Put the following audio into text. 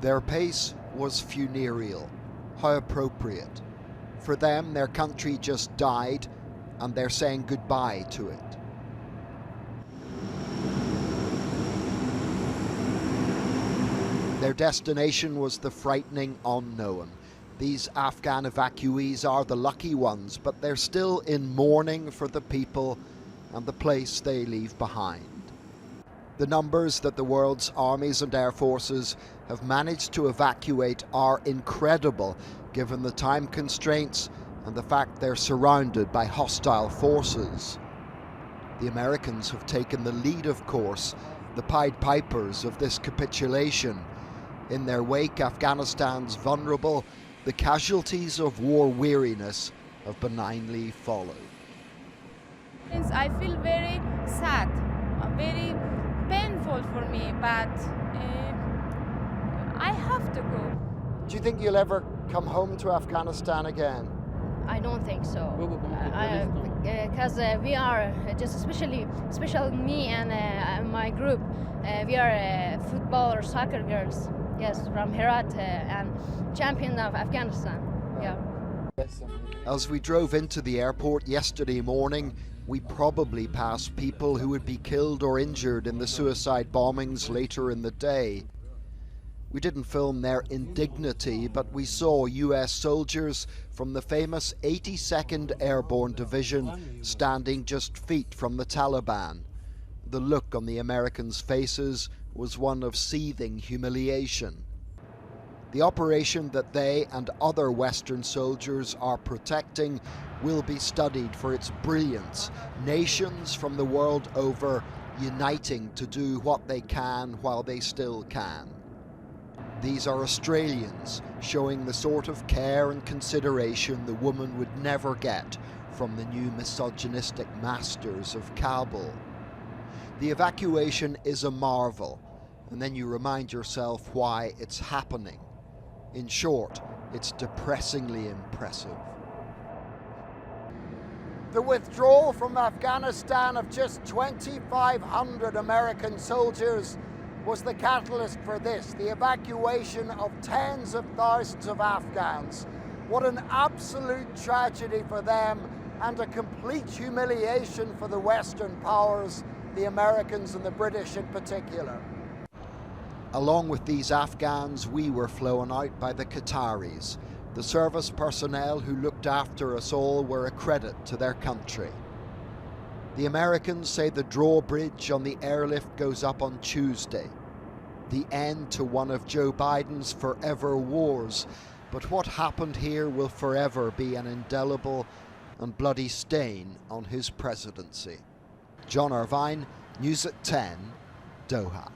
Their pace was funereal. How appropriate. For them, their country just died, and they're saying goodbye to it. Their destination was the frightening unknown. These Afghan evacuees are the lucky ones, but they're still in mourning for the people and the place they leave behind. The numbers that the world's armies and air forces have managed to evacuate are incredible, given the time constraints and the fact they're surrounded by hostile forces. The Americans have taken the lead, of course, the Pied Pipers of this capitulation. In their wake, Afghanistan's vulnerable, the casualties of war weariness have benignly followed. I feel very sad, very painful for me, but I have to go. Do you think you'll ever come home to Afghanistan again? I don't think so. Because we are just especially me and my group. We are football or soccer girls. Yes, from Herat and champion of Afghanistan. Yeah. As we drove into the airport yesterday morning, we probably passed people who would be killed or injured in the suicide bombings later in the day. We didn't film their indignity, but we saw US soldiers from the famous 82nd Airborne Division standing just feet from the Taliban. The look on the Americans' faces was one of seething humiliation. The operation that they and other Western soldiers are protecting will be studied for its brilliance. Nations from the world over uniting to do what they can while they still can. These are Australians showing the sort of care and consideration the woman would never get from the new misogynistic masters of Kabul. The evacuation is a marvel, and then you remind yourself why it's happening. In short, it's depressingly impressive. The withdrawal from Afghanistan of just 2,500 American soldiers was the catalyst for this, the evacuation of tens of thousands of Afghans. What an absolute tragedy for them, and a complete humiliation for the Western powers, the Americans and the British in particular. Along with these Afghans, we were flown out by the Qataris. The service personnel who looked after us all were a credit to their country. The Americans say the drawbridge on the airlift goes up on Tuesday. The end to one of Joe Biden's forever wars. But what happened here will forever be an indelible and bloody stain on his presidency. John Irvine, News at 10, Doha.